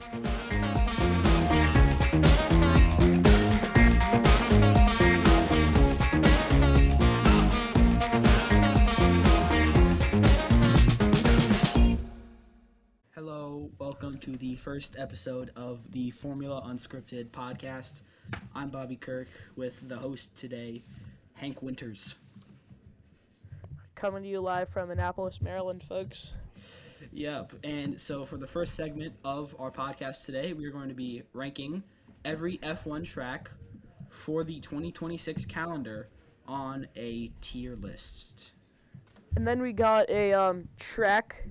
Hello, welcome to the first episode of the Formula Unscripted podcast. I'm Bobby Kirk with the host today, Hank Winters. Coming to you live from Annapolis, Maryland, folks. Yep, and so for the first segment of our podcast today, we are going to be ranking every F1 track for the 2026 calendar on a tier list. And then we got a track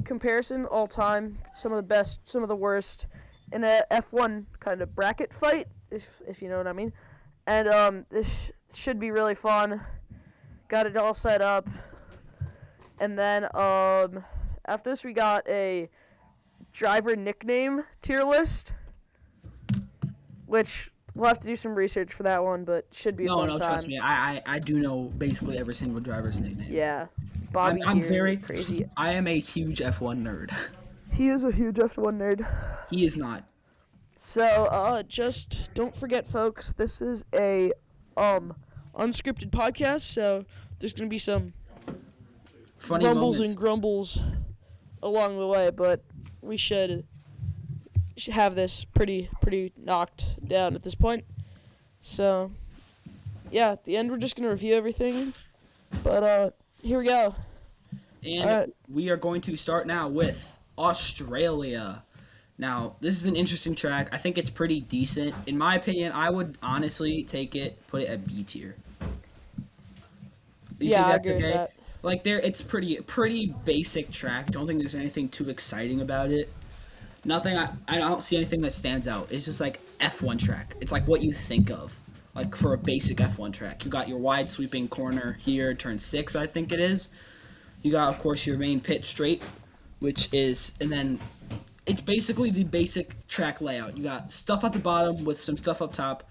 comparison all time, some of the best, some of the worst, in a F1 kind of bracket fight, if you know what I mean. And this should be really fun. Got it all set up. And then after this we got a driver nickname tier list, which we'll have to do some research for that one, but should be a fun time. No, trust me, I do know basically every single driver's nickname. Yeah. Bobby I'm here very is crazy. I am a huge F1 nerd. He is a huge F1 nerd. He is not. So, just don't forget, folks, this is a unscripted podcast, so there's going to be some Funny rumbles moments. and grumbles along the way, but we should have this pretty knocked down at this point. So, yeah, at the end we're just going to review everything, but here we go. And we are going to start now with Australia. Now, this is an interesting track. I think it's pretty decent. In my opinion, I would honestly put it at B tier. Yeah, I agree with that. Like it's pretty basic track. Don't think there's anything too exciting about it. Nothing. I don't see anything that stands out. It's just like F1 track. It's like what you think of, like for a basic F1 track. You got your wide sweeping corner here, turn 6, I think it is. You got, of course, your main pit straight, and then it's basically the basic track layout. You got stuff at the bottom with some stuff up top.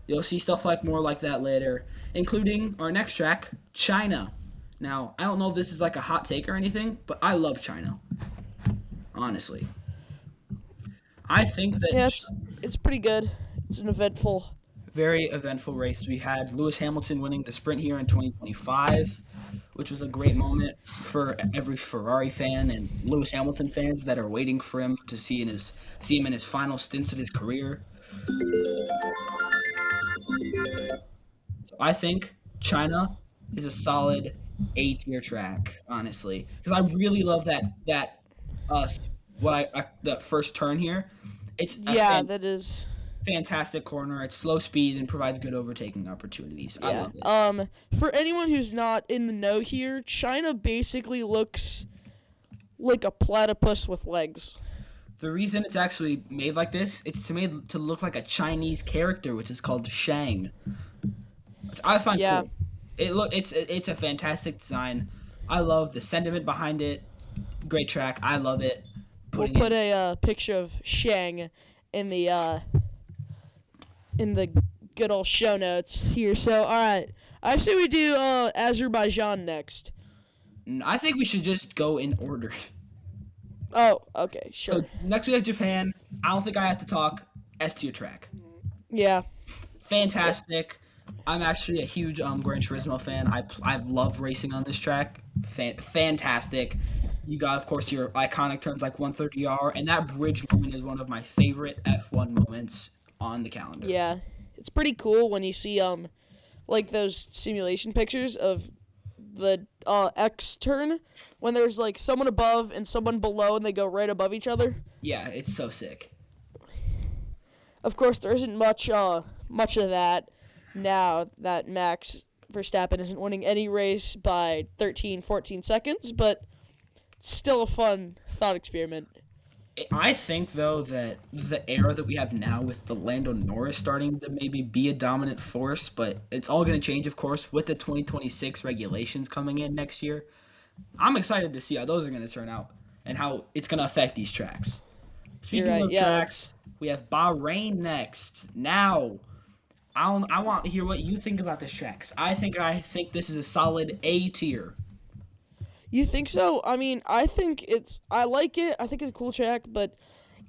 You'll see stuff more like that later, including our next track, China. Now, I don't know if this is like a hot take or anything, but I love China. Honestly. I think that... Yeah, it's pretty good. It's an very eventful race. We had Lewis Hamilton winning the sprint here in 2025, which was a great moment for every Ferrari fan and Lewis Hamilton fans that are waiting for him to see him in his final stints of his career. So I think China is a solid A-tier track, honestly, because I really love that first turn here. That is fantastic corner. It's slow speed and provides good overtaking opportunities. Yeah. I love it. For anyone who's not in the know here, China basically looks like a platypus with legs. The reason it's actually made like this, it's made to look like a Chinese character, which is called Shang. Which I find cool. It's a fantastic design. I love the sentiment behind it. Great track. I love it. We'll put a picture of Shang in the good old show notes here. So, all right. I say we do Azerbaijan next. I think we should just go in order. Oh, okay, sure. So next we have Japan. I don't think I have to talk. S-tier track. Yeah. Fantastic. I'm actually a huge Gran Turismo fan. I love racing on this track. Fantastic. You got, of course, your iconic turns like 130R, and that bridge moment is one of my favorite F1 moments on the calendar. Yeah. It's pretty cool when you see like those simulation pictures of the X turn when there's like someone above and someone below and they go right above each other. Yeah, it's so sick. Of course, there isn't much of that now that Max Verstappen isn't winning any race by 13, 14 seconds, but it's still a fun thought experiment. I think, though, that the era that we have now with the Lando Norris starting to maybe be a dominant force, but it's all going to change, of course, with the 2026 regulations coming in next year. I'm excited to see how those are going to turn out and how it's going to affect these tracks. Speaking of tracks, we have Bahrain next. Now, I want to hear what you think about this track, 'cause I think this is a solid A tier. You think so? I mean, I like it. I think it's a cool track, but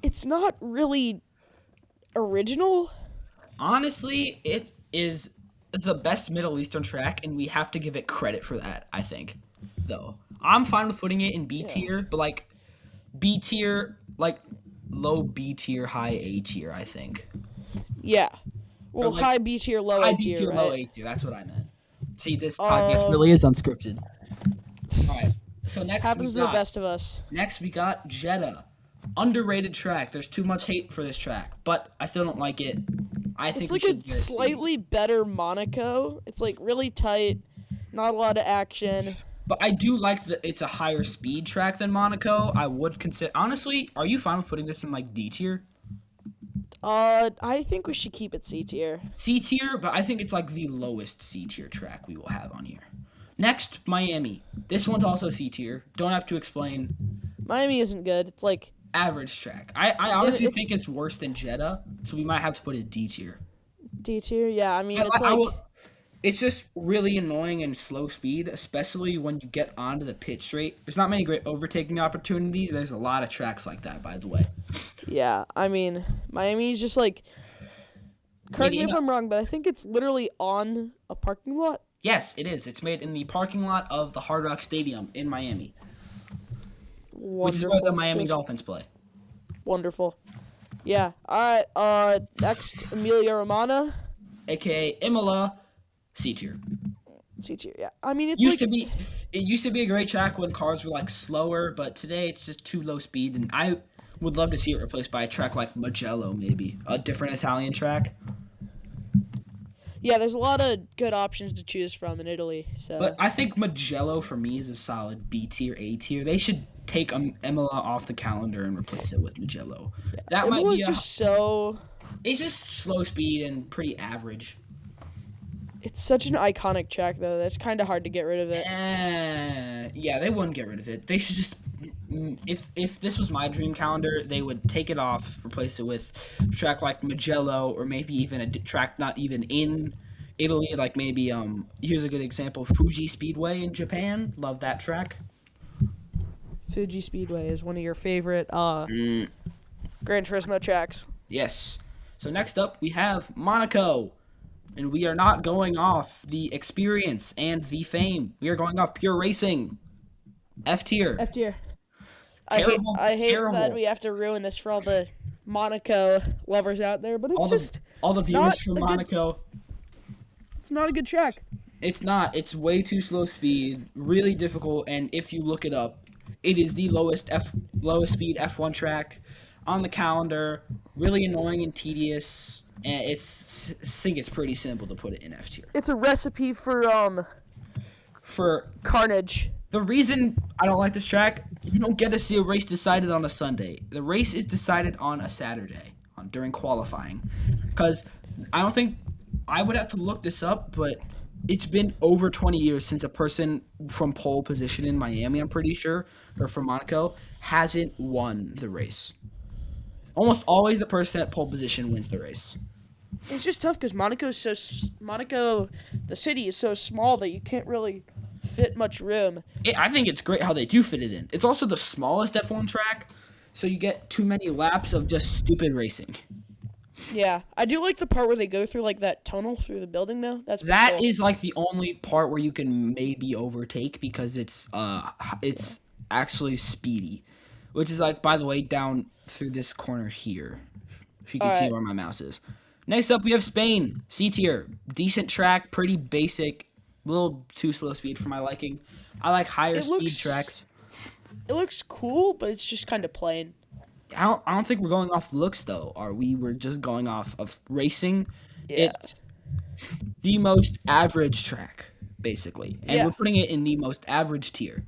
it's not really original. Honestly, it is the best Middle Eastern track, and we have to give it credit for that, I think. Though. I'm fine with putting it in B Yeah. tier, but like B tier, like low B tier, high A tier, I think. Yeah. Well, like, high B tier, low High A B tier, tier, right? low A tier, that's what I meant. See, this podcast Um, really is unscripted. Alright. So happens to the best of us. Next we got Jeddah. Underrated track. There's too much hate for this track, but I still don't like it. I think It's we like should a get a C. slightly better Monaco. It's like really tight, not a lot of action. But I do like that it's a higher speed track than Monaco. I would consider honestly, are you fine with putting this in like D tier? I think we should keep it C tier. C tier, but I think it's like the lowest C tier track we will have on here. Next, Miami. This one's also C tier. Don't have to explain. Miami isn't good. It's like Average track. I honestly it's think it's worse than Jeddah, so we might have to put it D tier. D tier. Yeah, I mean it's I like will, it's just really annoying and slow speed, especially when you get onto the pit straight. There's not many great overtaking opportunities. There's a lot of tracks like that, by the way. yeah. I mean Miami's just like. Correct me if I'm wrong, but I think it's literally on a parking lot. Yes, it is. It's made in the parking lot of the Hard Rock Stadium in Miami, Wonderful. which is where the Miami Just Dolphins play. wonderful. Yeah. All right. Next, Emilia Romagna. AKA Imola, C tier. C tier. Yeah. I mean, it's It used to be a great track when cars were like slower, but today it's just too low speed, and I would love to see it replaced by a track like Mugello, maybe a different Italian track. Yeah, there's a lot of good options to choose from in Italy. So. But I think Mugello for me is a solid B tier, A tier. They should take Imola off the calendar and replace it with Mugello. Yeah. That Imola's might be just so. It's just slow speed and pretty average. It's such an iconic track, though. That's kind of hard to get rid of it. Yeah, they wouldn't get rid of it. They should just, if this was my dream calendar, they would take it off, replace it with a track like Mugello, or maybe even a track not even in Italy, like maybe here's a good example, Fuji Speedway in Japan. Love that track. Fuji Speedway is one of your favorite Gran Turismo tracks. Yes. So next up we have Monaco. And we are not going off the experience and the fame. We are going off pure racing. F tier. F tier. Terrible. I hate terrible. that we have to ruin this for all the Monaco lovers out there, but it's all the viewers from Monaco. It's not a good track. It's not. It's way too slow speed, really difficult, and if you look it up, it is the lowest speed F1 track on the calendar. Really annoying and tedious. And I think it's pretty simple to put it in F tier. It's a recipe for carnage. The reason I don't like this track, you don't get to see a race decided on a Sunday. The race is decided on a Saturday during qualifying. Because I don't think, I would have to look this up, but it's been over 20 years since a person from pole position in Miami, I'm pretty sure, or from Monaco, hasn't won the race. Almost always the person at pole position wins the race. It's just tough because Monaco, the city is so small that you can't really fit much room. I think it's great how they do fit it in. It's also the smallest F1 track, so you get too many laps of just stupid racing. Yeah, I do like the part where they go through like that tunnel through the building though. That cool. is like the only part where you can maybe overtake because it's actually speedy, which is like, by the way, down through this corner here. If you can see where my mouse is. Next up, we have Spain. C tier. Decent track, pretty basic. A little too slow speed for my liking. I like higher speed tracks. It looks cool, but it's just kind of plain. I don't think we're going off looks, though, are we? We're just going off of racing. Yeah. It's the most average track, basically. And we're putting it in the most average tier.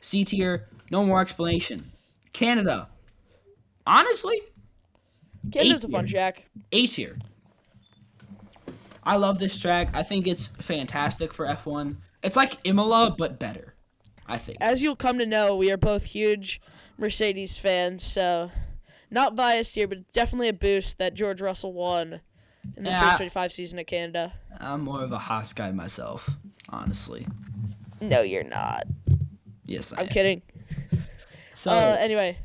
C tier, no more explanation. Canada. Honestly, Canada's a fun track. A tier. I love this track. I think it's fantastic for F1. It's like Imola, but better, I think. As you'll come to know, we are both huge Mercedes fans, so not biased here, but definitely a boost that George Russell won in the 2025 season at Canada. I'm more of a Haas guy myself, honestly. No, you're not. Yes, I'm kidding. So anyway,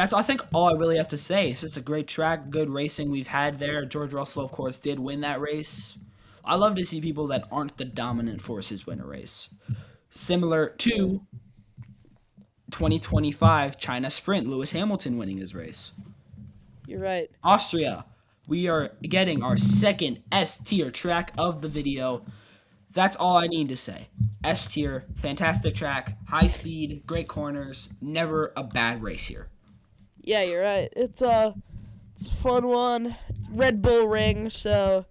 that's I think all I really have to say. It's just a great track, good racing we've had there. George Russell, of course, did win that race. I love to see people that aren't the dominant forces win a race. Similar to 2025 China Sprint, Lewis Hamilton winning his race. You're right. Austria, we are getting our second S tier track of the video. That's all I need to say. S tier, fantastic track, high speed, great corners, never a bad race here. Yeah, you're right. It's a fun one. Red Bull Ring, so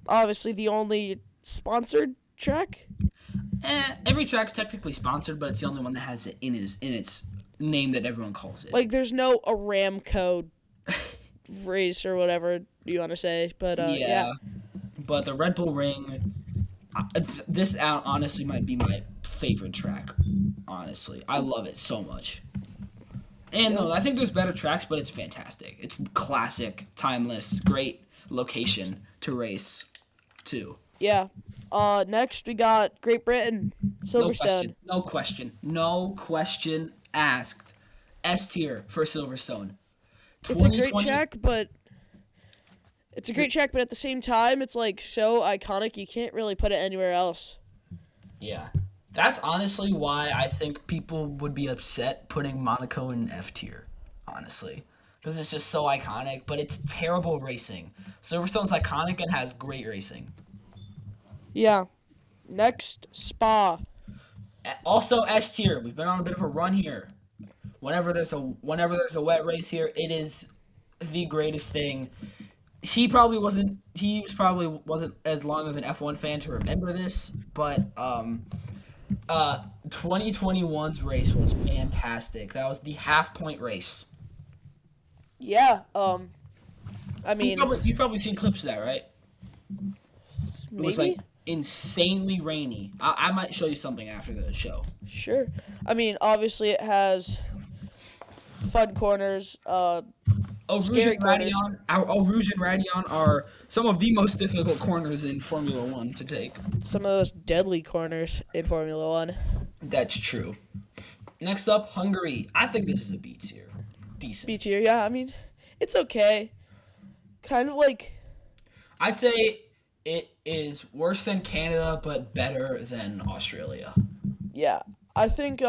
obviously the only sponsored track. Every track's technically sponsored, but it's the only one that has it in its name that everyone calls it. Like, there's no Aramco race or whatever you want to say, but yeah. But the Red Bull Ring, this honestly might be my favorite track. Honestly, I love it so much. And no, I think there's better tracks, but it's fantastic. It's classic, timeless, great location to race to. Yeah. Next we got Great Britain, Silverstone. No question asked. S tier for Silverstone. It's a great track, but at the same time, it's like so iconic you can't really put it anywhere else. Yeah. That's honestly why I think people would be upset putting Monaco in F tier, honestly. Because it's just so iconic, but it's terrible racing. Silverstone's iconic and has great racing. Yeah. Next, Spa. Also S tier. We've been on a bit of a run here. Whenever there's a wet race here, it is the greatest thing. He probably wasn't as long of an F1 fan to remember this, but 2021's race was fantastic. That was the half-point race. Yeah. I mean, you've probably seen clips of that, right? maybe? It was like insanely rainy. I might show you something after the show. Sure. I mean, obviously it has fun corners, scary corners. Eau Rouge and Radion are some of the most difficult corners in Formula 1 to take. Some of those deadly corners in Formula 1. That's true. Next up, Hungary. I think this is a B tier. Decent. B tier, yeah. I mean, it's okay. Kind of like... I'd say it is worse than Canada, but better than Australia. Yeah. I think,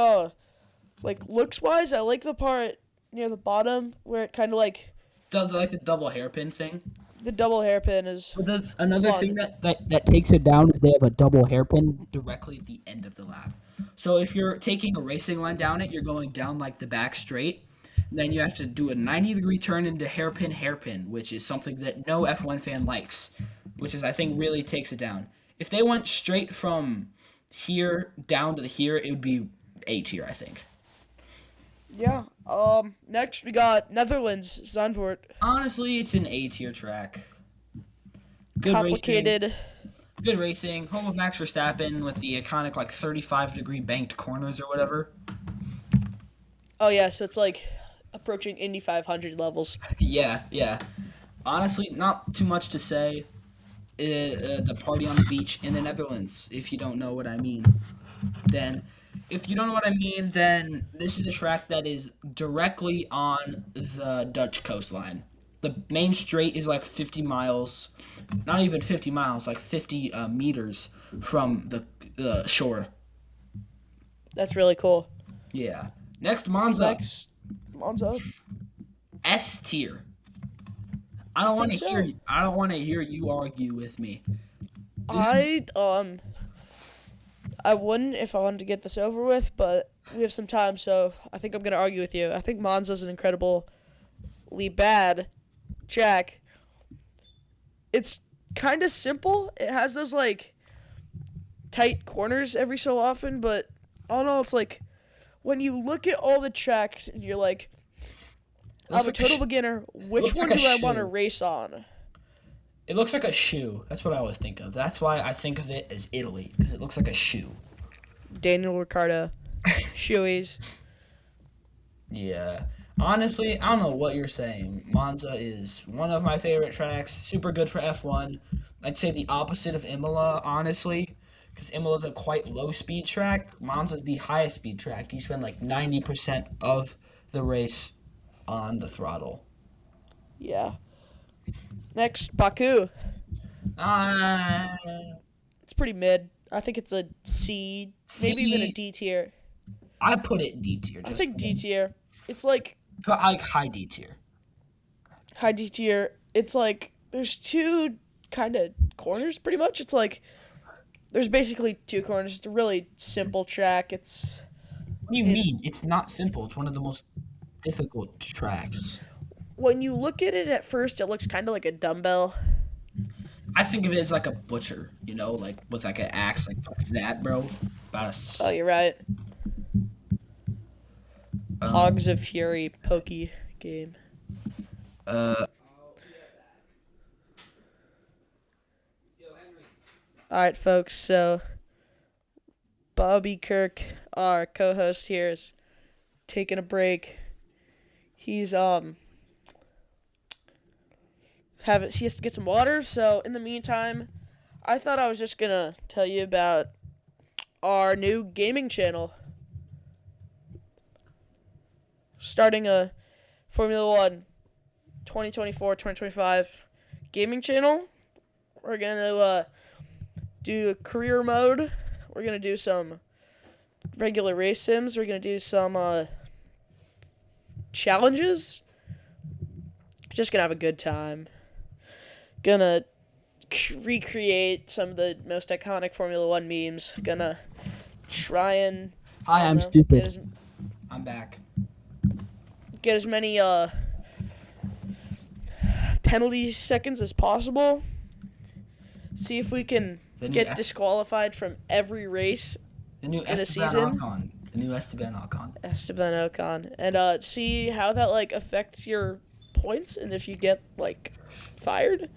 like, looks-wise, I like the part near the bottom where it kind of like... The double hairpin thing? The double hairpin is another fun. thing that takes it down is they have a double hairpin directly at the end of the lap. So if you're taking a racing line down it, you're going down like the back straight. Then you have to do a 90-degree turn into hairpin, which is something that no F1 fan likes, which is, I think, really takes it down. If they went straight from here down to here, it would be A tier, I think. Yeah. Next we got Netherlands, Zandvoort. Honestly, it's an A tier track. Complicated. Good racing. Home of Max Verstappen with the iconic 35-degree banked corners or whatever. Oh yeah, so it's like approaching Indy 500 levels. Yeah. Honestly, not too much to say. The party on the beach in the Netherlands, if you don't know what I mean. If you don't know what I mean, then this is a track that is directly on the Dutch coastline. The main straight is 50 miles, not even 50 miles, 50 meters from the shore. That's really cool. Yeah. Next, Monza. Monza. S tier. I don't want to hear you argue with me. I wouldn't if I wanted to get this over with, but we have some time, so I think I'm going to argue with you. I think Monza's an incredibly bad track. It's kind of simple. It has those, tight corners every so often, but all in all, it's when you look at all the tracks, and you're like, I'm a total beginner. Which one do I want to race on? It looks like a shoe. That's what I always think of. That's why I think of it as Italy, because it looks like a shoe. Daniel Ricciardo. Shoeies. Yeah. Honestly, I don't know what you're saying. Monza is one of my favorite tracks. Super good for F1. I'd say the opposite of Imola, honestly, because Imola's a quite low-speed track. Monza's the highest speed track. You spend 90% of the race on the throttle. Yeah. Next, Baku. Uh, It's pretty mid. I think it's a C, maybe even a C. D tier. I put it D tier. I Just think D tier. It's like put like high D tier. high D tier. It's like there's two kind of corners pretty much. It's like there's basically two corners. It's a really simple track. What do you mean? It's not simple. It's one of the most difficult tracks. When you look at it at first, it looks kind of like a dumbbell. I think of it as like a butcher, like with like an axe, like fuck that, bro. Oh, you're right. Hogs of Fury pokey game. Alright, folks, so Bobby Kirk, our co-host here, is taking a break. He's he has to get some water, so in the meantime, I thought I was just gonna tell you about our new gaming channel. Starting a Formula 1 2024-2025 gaming channel. We're gonna do a career mode. We're gonna do some regular race sims. We're gonna do some challenges. Just gonna have a good time. Gonna recreate some of the most iconic Formula 1 memes. Gonna try and Hi, I'm stupid. I'm back. Get as many penalty seconds as possible. See if we can get disqualified from every race in a season. The new Esteban Ocon. And see how that affects your points and if you get fired.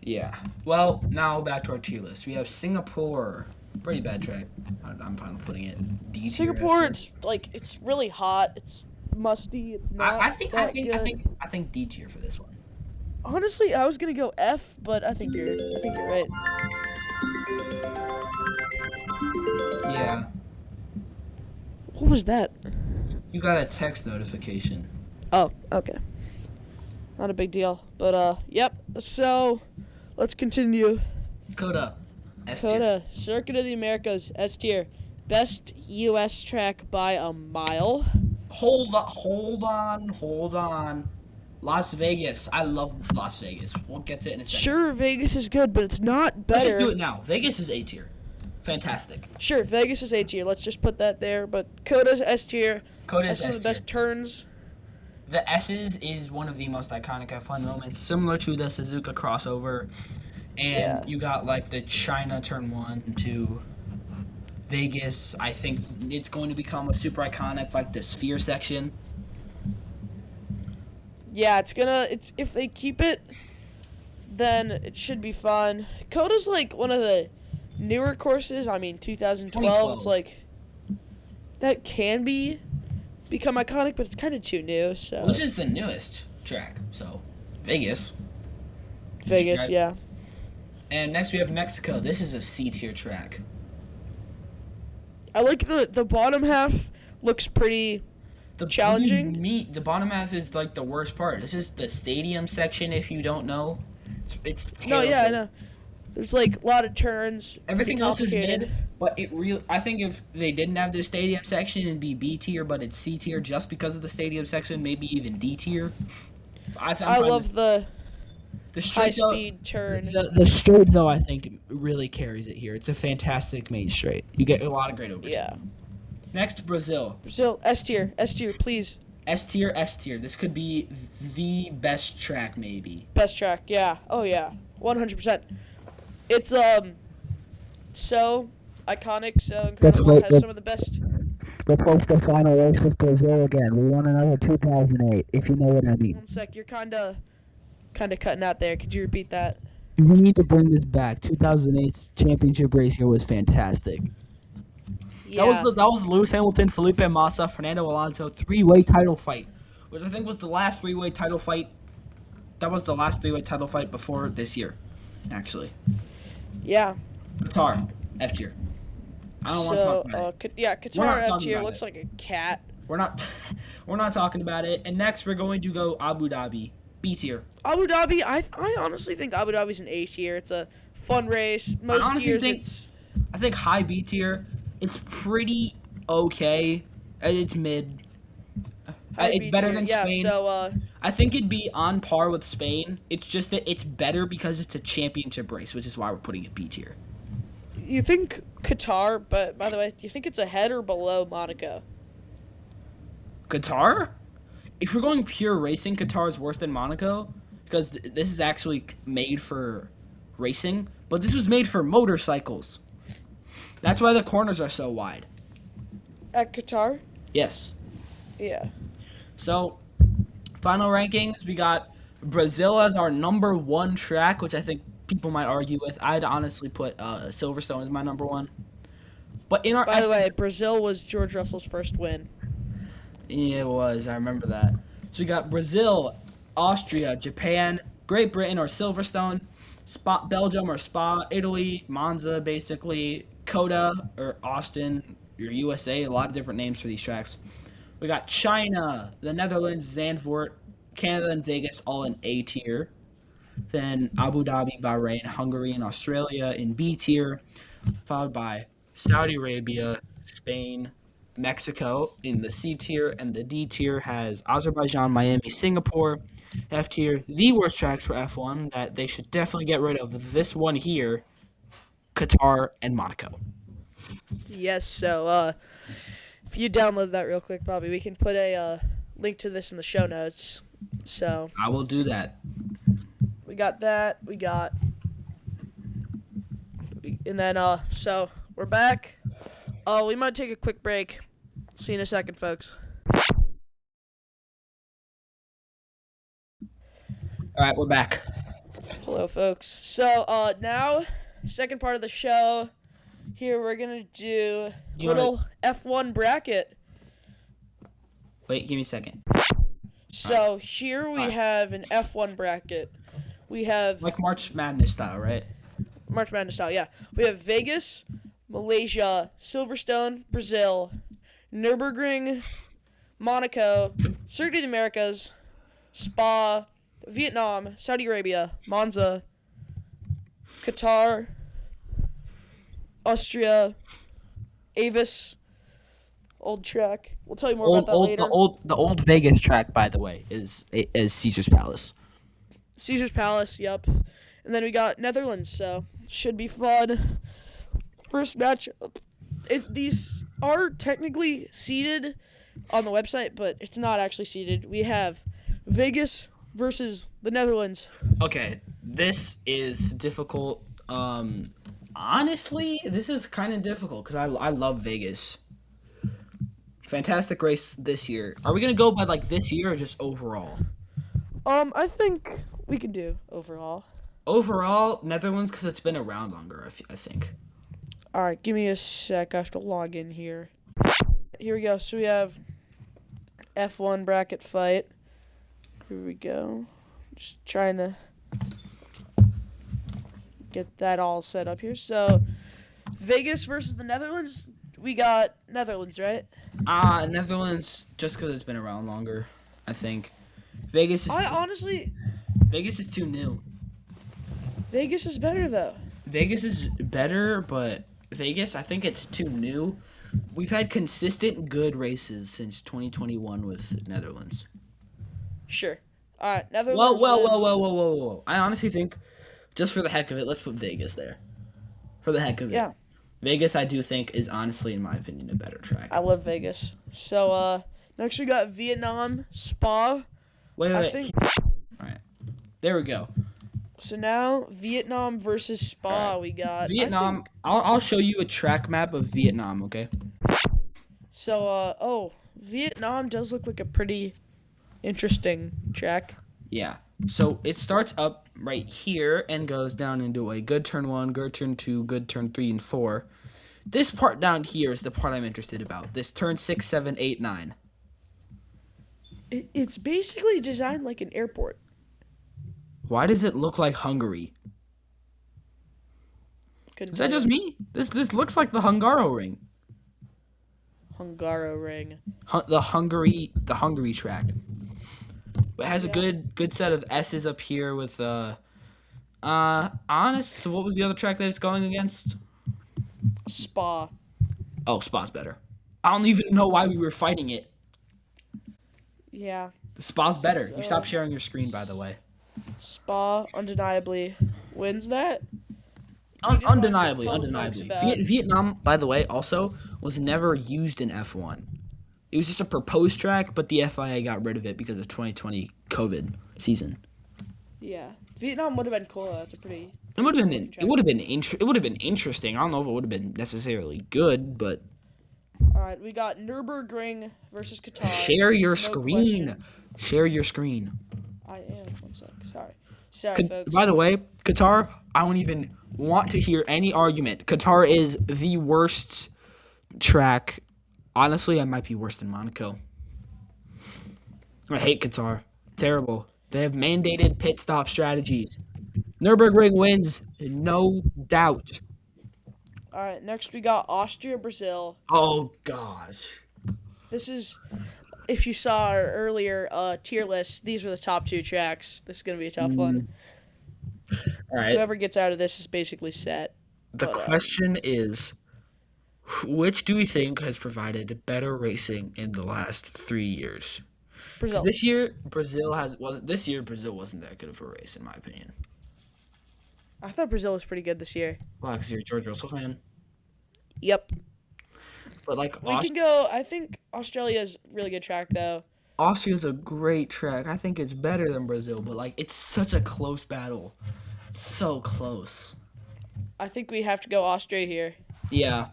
Yeah. Well, now back to our tier list. We have Singapore. Pretty bad track. I'm fine with putting it D tier. Singapore, it's really hot. It's musty. It's not. I think D tier for this one. Honestly, I was gonna go F, but I think you're right. Yeah. What was that? You got a text notification. Oh, okay. Not a big deal, but yep. So, let's continue. Coda, S tier. Coda, Circuit of the Americas, S tier, best U.S. track by a mile. Hold on. Las Vegas. I love Las Vegas. We'll get to it in a second. Sure, Vegas is good, but it's not better. Let's just do it now. Vegas is A tier. Fantastic. Sure, Vegas is A tier. Let's just put that there. But Coda's S tier. Coda's S tier. One of the best turns. The S's is one of the most iconic F1 moments, similar to the Suzuka crossover. And you got the China turn 1 and 2. Vegas, I think it's going to become a super iconic, the sphere section. Yeah, it's if they keep it, then it should be fun. Coda's one of the newer courses. I mean, 2012. It's that can become iconic, but it's kind of too new. So well, this is the newest track. So Vegas, yeah. And next we have Mexico. This is a C tier track. I like the bottom half looks pretty challenging. The bottom half is the worst part. This is the stadium section. If you don't know, it's terrible. No, yeah, I know. There's a lot of turns. Everything else is mid, but I think if they didn't have the stadium section, it'd be B tier, but it's C tier just because of the stadium section. Maybe even D tier. I love the straight high-speed turn. The straight, though, I think really carries it here. It's a fantastic main straight. You get a lot of great overtakes. Yeah. Next, Brazil. S tier, please. S tier. This could be the best track, maybe. Best track, yeah. Oh, yeah. 100%. It's, so iconic, so incredible. It has some of the best. Let's host the final race with Brazil again. We won another 2008, if you know what I mean. 1 sec, you're kind of cutting out there. Could you repeat that? We need to bring this back. 2008's championship race here was fantastic. Yeah. That was the Lewis Hamilton, Felipe Massa, Fernando Alonso three-way title fight, which I think was the last three-way title fight. That was the last three-way title fight before this year, actually. Yeah. Qatar, F tier. I don't want to talk about it. Qatar F tier looks like a cat. We're not. We're not talking about it. And next, we're going to go Abu Dhabi, B tier. Abu Dhabi, I honestly think Abu Dhabi's an A tier. It's a fun race. Most years it's I think high B tier. It's pretty okay. It's mid. It's better tier. than Yeah, Spain. so I think it'd be on par with Spain. It's just that it's better because it's a championship race, which is why we're putting it B tier. you think Qatar, but by the way, do you think it's ahead or below Monaco? Qatar? If we're going pure racing, Qatar is worse than Monaco because this is actually made for racing, but this was made for motorcycles. That's why the corners are so wide. At Qatar? Yes. Yeah. So, final rankings, we got Brazil as our number 1 track, which I think people might argue with. I'd honestly put Silverstone as my number 1. But in our By the way, Brazil was George Russell's first win. Yeah, it was. I remember that. So we got Brazil, Austria, Japan, Great Britain or Silverstone, Belgium or Spa, Italy, Monza, basically, Coda or Austin or USA. A lot of different names for these tracks. We got China, the Netherlands, Zandvoort, Canada, and Vegas all in A tier. Then Abu Dhabi, Bahrain, Hungary, and Australia in B tier, followed by Saudi Arabia, Spain, Mexico in the C tier, and the D tier has Azerbaijan, Miami, Singapore. F tier, the worst tracks for F1 that they should definitely get rid of. This one here, Qatar and Monaco. Yes, so if you download that real quick, Bobby, we can put a link to this in the show notes. So I will do that. we got that. And then so we're back. We might take a quick break. See you in a second, folks. All right, we're back. Hello, folks. So now, second part of the show. Here we're gonna do little F1 bracket. Wait, give me a second. So here we have an F1 bracket. We have Like March Madness style, right? March Madness style, yeah. We have Vegas, Malaysia, Silverstone, Brazil, Nürburgring, Monaco, Circuit of the Americas, Spa, Vietnam, Saudi Arabia, Monza, Qatar, Austria, Avis, old track. We'll tell you more about that later. The old Vegas track, by the way, is Caesar's Palace. Caesar's Palace, yep. And then we got Netherlands, so should be fun. First match. These are technically seeded on the website, but it's not actually seeded. We have Vegas versus the Netherlands. Okay, this is difficult. Honestly, this is kind of difficult because I love Vegas. Fantastic race this year. Are we gonna go by like this year or just overall? I think we can do overall. Overall, Netherlands because it's been around longer. I think. All right, give me a sec. I have to log in here. Here we go. So we have F1 bracket fight. Here we go. Just trying to get that all set up here. So Vegas versus the Netherlands. We got Netherlands, right? Netherlands just because it's been around longer. I think. Vegas is. Vegas is too new. Vegas is better though. Vegas is better, but Vegas, I think it's too new. We've had consistent good races since 2021 with Netherlands. Sure. All right, Netherlands. Whoa. I honestly think, just for the heck of it, let's put Vegas there. For the heck of it. Yeah. Vegas, I do think, is honestly, in my opinion, a better track. I love Vegas. So, next we got Vietnam, Spa. Wait. All right. There we go. So now, Vietnam versus Spa, we got... Vietnam, I'll show you a track map of Vietnam, okay? So, Vietnam does look like a pretty interesting track. Yeah. So it starts up right here and goes down into a good turn 1, good turn 2, good turn 3, and 4. This part down here is the part I'm interested about. This turn 6, 7, 8, 9. It's basically designed like an airport. Why does it look like Hungary? Is that just me? This looks like the Hungaroring. Hungaroring. The Hungary track. It has a good set of S's up here with honest. So what was the other track that it's going against? Spa. Oh, Spa's better. I don't even know why we were fighting it. Yeah. Spa's better. You So- stop sharing your screen, by the way. Spa undeniably wins that. Undeniably. tell the folks about- Vietnam, by the way, also was never used in F1. It was just a proposed track, but the FIA got rid of it because of 2020 COVID season. Yeah. Vietnam would have been cool. That's a pretty. It would have been interesting. I don't know if it would have been necessarily good, but All right, we got Nürburgring versus Qatar. share your No screen. question. Share your screen. I am. One sec. Sorry, folks. By the way, Qatar, I don't even want to hear any argument. Qatar is the worst track. Honestly, I might be worse than Monaco. I hate Qatar. Terrible. They have mandated pit stop strategies. Nürburgring wins, no doubt. All right, next we got Austria, Brazil. Oh, gosh. This is, if you saw our earlier tier list, these were the top 2 tracks. This is gonna be a tough one. All right. Whoever gets out of this is basically set. The But, question is, which do we think has provided better racing in the last 3 years? 'Cause Brazil. this year Brazil wasn't that good of a race in my opinion. I thought Brazil was pretty good this year. Well, because you're a George Russell fan, Yep. but like We can go. I think Australia's really good track though. Austria's a great track. I think it's better than Brazil, but like it's such a close battle. It's so close. I think we have to go Austria here. Yeah.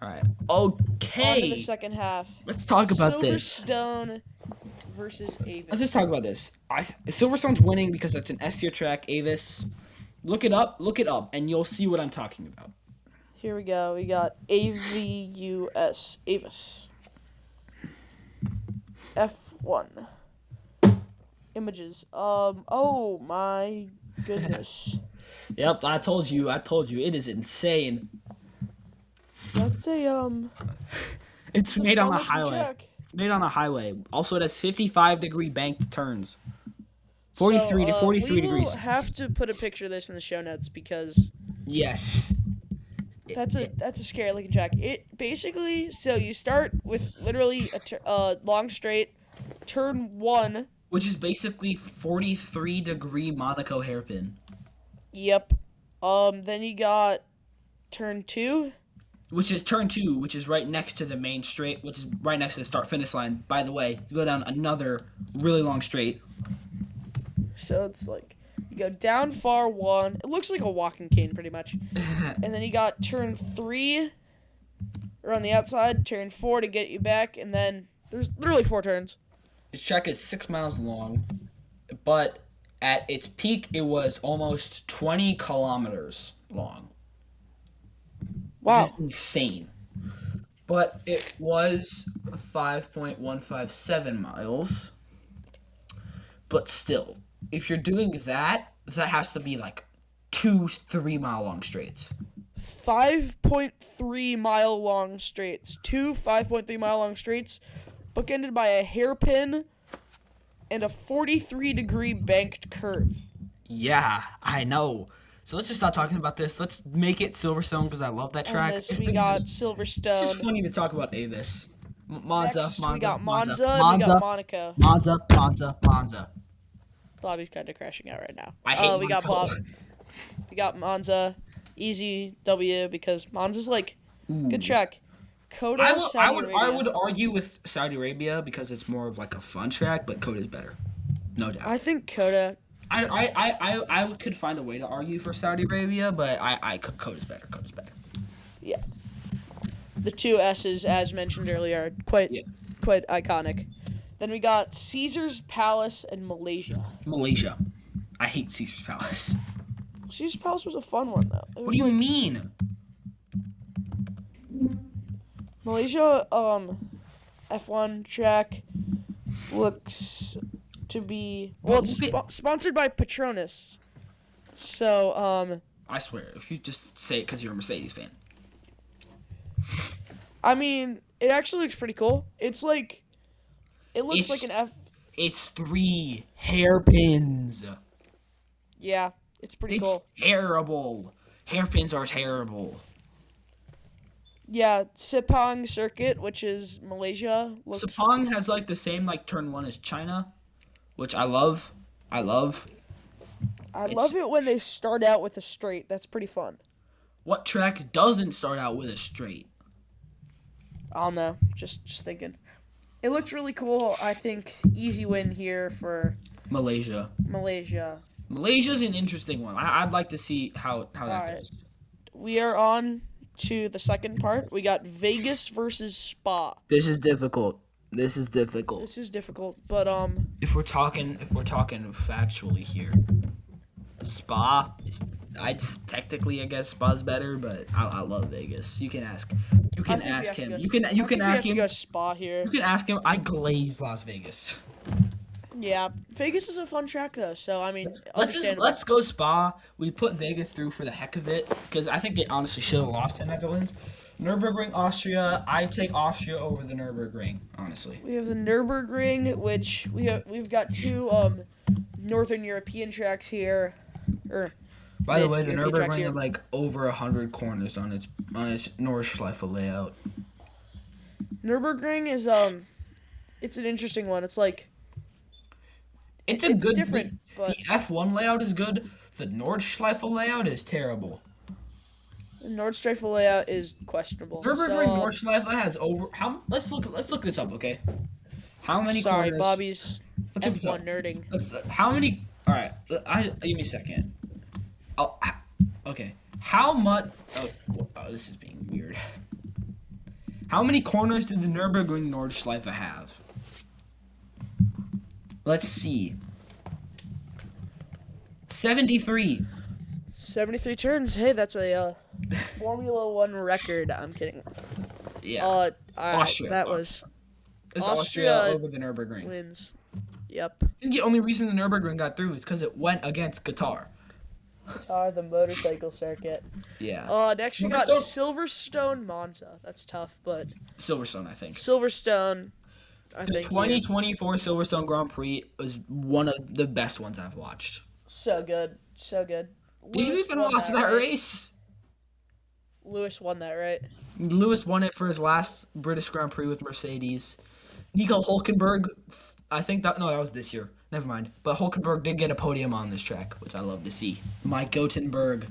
All right. On to Okay. the second half. Let's talk about this. Silverstone versus Avis. Let's just talk about this. Silverstone's winning because it's an S tier track. Avis, look it up, and you'll see what I'm talking about. Here we go. We got AVUS. Avis. F1. Images. Oh my goodness. Yep, I told you. It is insane. That's a It's made on a fun-looking highway. track. It's made on a highway. Also, it has 55-degree banked turns. 43 to 43 we degrees. will have to put a picture of this in the show notes because Yes. that's a scary looking track. It basically, so you start with literally a long straight, turn 1. Which is basically 43-degree Monaco hairpin. Yep. Then you got turn 2. Which is turn 2, which is right next to the main straight, which is right next to the start-finish line. By the way, you go down another really long straight. So it's like you go down far 1. It looks like a walking cane pretty much. And then you got turn 3 around the outside, turn 4 to get you back, and then there's literally 4 turns. This track is 6 miles long, but at its peak, it was almost 20 kilometers long. Wow. Which is insane. But it was 5.157 miles. But still, if you're doing that, that has to be like 2 3-mile long straights. 5.3 mile long straights. 2 5.3 mile long straights, bookended by a hairpin and a 43-degree banked curve. Yeah, I know. So let's just stop talking about this. Let's make it Silverstone because I love that track. And this, we got It's Silverstone. just funny to talk about Avis. Monza, Next, Monza, we got Monza, Monza, Monza, we got Monaco. Monza, Monza, Monza. Bobby's kind of crashing out right now. I hate we got Monaco. We got Monza. Easy W because Monza's like good track. Coda, I would argue with Saudi Arabia because it's more of like a fun track, but Coda's better, no doubt. I think Coda. I could find a way to argue for Saudi Arabia, but Coda's better. Yeah. The 2 S's, as mentioned earlier, are quite iconic. Then we got Caesar's Palace and Malaysia. Malaysia, I hate Caesar's Palace. Caesar's Palace was a fun one though. What do you mean? Malaysia F1 track looks to be it's sponsored by Petronas. So I swear, if you just say it because you're a Mercedes fan. I mean, It actually looks pretty cool. It's like, it looks like It's an F. it's 3 hairpins. Yeah, it's pretty It's cool. terrible. Hairpins are terrible. Yeah, Sepang Circuit, which is Malaysia, looks. Sepang has like the same like turn 1 as China, which I love. I love. I love it when they start out with a straight. That's pretty fun. What track doesn't start out with a straight? I don't know. Just thinking. It looked really cool. I think easy win here for Malaysia. Malaysia. Malaysia's an interesting one. I'd like to see how that Alright. goes. We are on to the second part. We got Vegas versus Spa. This is difficult. This is difficult. This is difficult, but If we're talking factually here, Spa is. Technically, I guess Spa's better, but I love Vegas. You can ask. You can ask him. You can ask him. Go Spa here. You can ask him. I glaze Las Vegas. Yeah, Vegas is a fun track though. So I mean, Let's go Spa. We put Vegas through for the heck of it because I think they honestly should have lost in Netherlands. Nürburgring, Austria. I'd take Austria over the Nürburgring, honestly. We have the Nürburgring, which we've got two Northern European tracks here, or. By the way, the European tracks Nürburgring here. had like over 100 corners on its Nordschleife layout. Nürburgring is it's an interesting one. It's like It's different, but the F1 layout is good. The Nordschleife layout is terrible. the Nordschleife layout is questionable. Nürburgring So, Nordschleife has over how? Let's look this up, okay? How many sorry, corners? Bobby's Let's look this up. F1 nerding. How many? All right, give me a second. Oh, okay. How much? Oh, this is being weird. How many corners did the Nürburgring Nordschleife have? Let's see. 73. 73 turns. Hey, that's a Formula One record. I'm kidding. Yeah. Alright, Austria. that was It's Austria Austria over the Nürburgring. wins. Yep. I think the only reason the Nürburgring got through is because it went against Qatar. The motorcycle circuit. Yeah. Next we got Silverstone Monza. That's tough, but Silverstone, I think. Silverstone. I The think 2024 Silverstone Grand Prix was one of the best ones I've watched. so good, so good. Did you Lewis even won watch that right? race? Lewis won that, right? Lewis won it for his last British Grand Prix with Mercedes. Nico Hulkenberg, that was this year. Never mind. But Hulkenberg did get a podium on this track, which I love to see. Mike Gothenburg.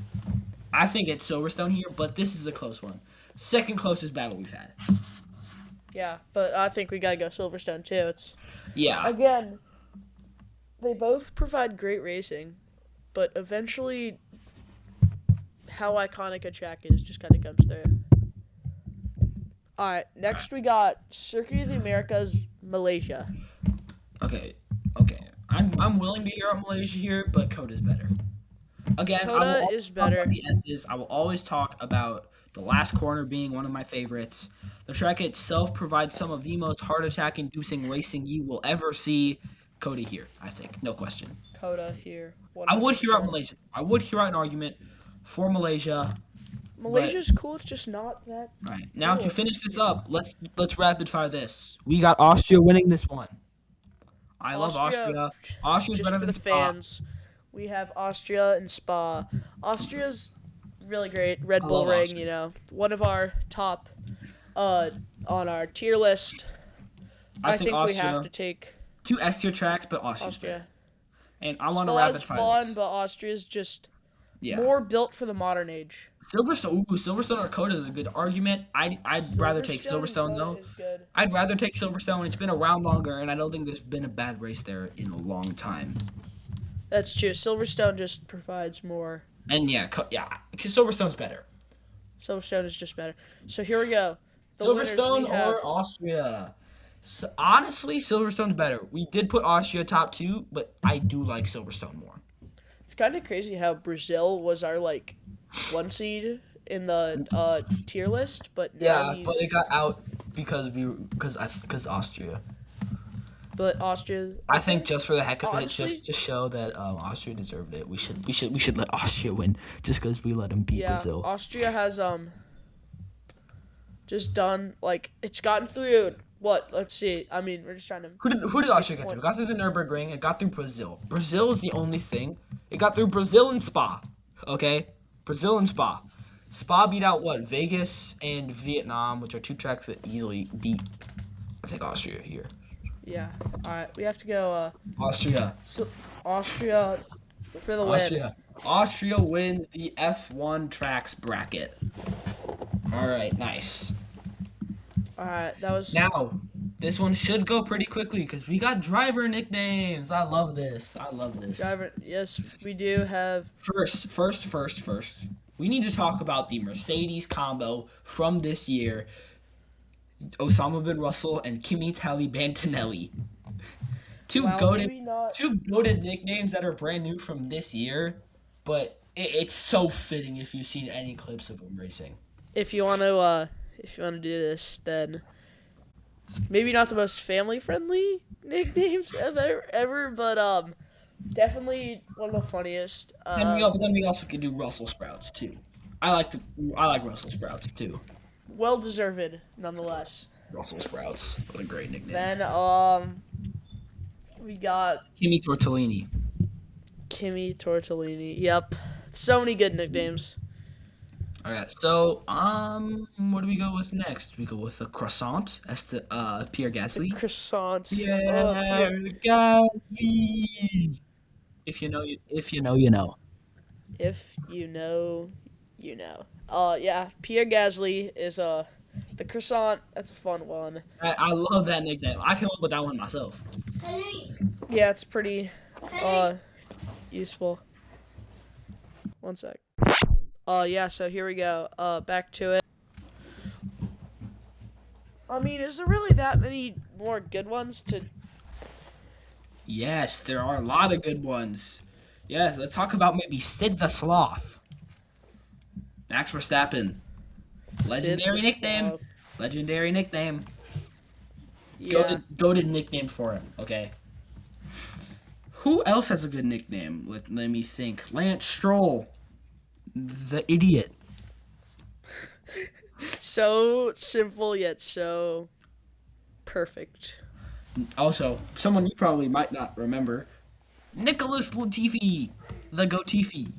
I think it's Silverstone here, but this is a close one. Second closest battle we've had. Yeah, but I think we gotta go Silverstone too. It's Yeah. again, they both provide great racing, but eventually, how iconic a track is just kind of comes through. All right, next we got Circuit of the Americas, Malaysia. Okay. I'm willing to hear out Malaysia here, but Coda's better. Again, Coda is better. The S's. I will always talk about the last corner being one of my favorites. The track itself provides some of the most heart attack inducing racing you will ever see. Coda here, I think. No question. Coda here. I would hear out 100%. Malaysia. I would hear out an argument for Malaysia. Malaysia's cool. It's just not that. All right. Now to cool. finish this up, let's rapid fire this. We got Austria winning this one. I love Austria. Austria's Just better for than the Spa. fans, we have Austria and Spa. Austria's really great. Red I Bull love Ring, Austria. one of our top on our tier list. I think we Austria, have to take 2 S tier tracks, but Austria's better. Austria. And I want to rapid Spa's fire fun, this. but Austria's just Yeah. more built for the modern age. Silverstone or Coda is a good argument. I'd rather take Silverstone and though. Coda is good. I'd rather take Silverstone. It's been around longer, and I don't think there's been a bad race there in a long time. That's true. Silverstone just provides more. And yeah, Silverstone's better. Silverstone is just better. So here we go. The winners Silverstone we have- or Austria? So, honestly, Silverstone's better. We did put Austria top 2, but I do like Silverstone more. It's kind of crazy how Brazil was our 1 seed in the tier list, but now Yeah, but it got out because Austria. But Austria. I think just for the heck of Honestly- it, just to show that Austria deserved it, we should let Austria win just because we let them beat Yeah, Brazil. Austria has just done, like, it's gotten through, what, let's see, I mean, we're just trying to... Who did Austria get through? It got through the Nürburgring. It got through Brazil. Brazil is the only thing. It got through Brazil and Spa. Okay? Brazil and Spa. Spa beat out, what, Vegas and Vietnam, which are 2 tracks that easily beat, I think, Austria here. Yeah. All right, we have to go. Austria. So Austria for the win. Austria wins the F1 tracks bracket. All right, nice. All right, that was. Now, this one should go pretty quickly because we got driver nicknames. I love this. Driver. Yes, we do have. First. We need to talk about the Mercedes combo from this year. Osama bin Russell and Kimi Bantinelli. Two goated nicknames that are brand new from this year, but it's so fitting if you've seen any clips of them racing. If you want to do this, then maybe not the most family friendly nicknames ever, but definitely one of the funniest. But then we also could do Russell Sprouts too. I like Russell Sprouts too. Well deserved, nonetheless. Russell Sprouts. What a great nickname. Then, we got... Kimi Tortellini. Yep. So many good nicknames. Alright, so, what do we go with next? We go with a croissant, Pierre Gasly. Croissant. Pierre Gasly. If you know, you know. If you know, you know. Yeah, Pierre Gasly is the croissant. That's a fun one. I love that nickname. I came up with that one myself. Yeah, it's pretty useful. One sec. Yeah, so here we go. Back to it. I mean, is there really that many more good ones to... Yes, there are a lot of good ones. Yes, let's talk about maybe Sid the Sloth. Max Verstappen. Legendary nickname. Yeah. Goated nickname for him, okay? Who else has a good nickname? Let me think. Lance Stroll. The idiot. So simple yet so perfect. Also, someone you probably might not remember. Nicholas Latifi. The Goatifi.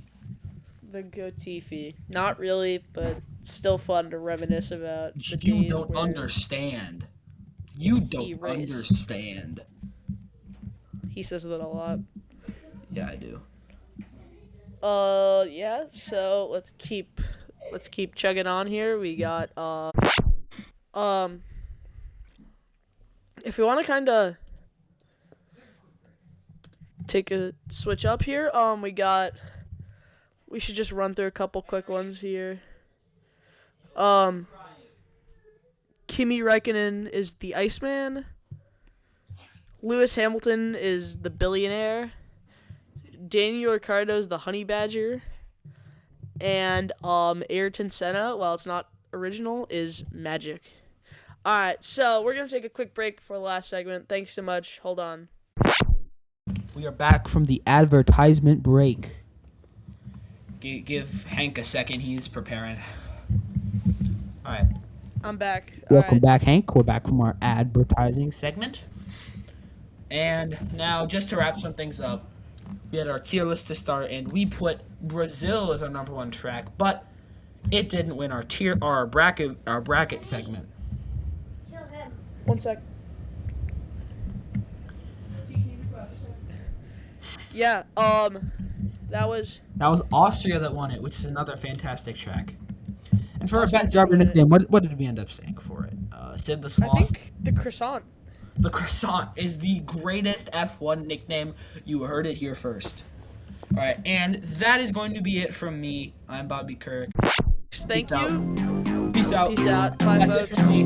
The Goatifi. Not really, but still fun to reminisce about. You don't understand. You don't understand. He says that a lot. Yeah, I do. Yeah, so let's keep chugging on here. We got, if we want to kind of take a switch up here, we should just run through a couple quick ones here. Kimi Räikkönen is the Iceman. Lewis Hamilton is the Billionaire. Daniel Ricciardo is the Honey Badger. And Ayrton Senna, while it's not original, is Magic. Alright, so we're going to take a quick break before the last segment. Thanks so much. Hold on. We are back from the advertisement break. Give Hank a second. He's preparing. Alright. I'm back. Welcome back, Hank. We're back from our advertising segment. And now, just to wrap some things up, we had our tier list to start, and we put Brazil as our number 1 track, but it didn't win our bracket segment. One sec. Yeah, that was Austria that won it, which is another fantastic track. And for our best driver nickname, what did we end up saying for it? Sid the Sloth? I think the Croissant. The Croissant is the greatest F1 nickname. You heard it here first. Alright, and that is going to be it from me. I'm Bobby Kirk. Thank you. Peace out. Bye, That's folks. it from me.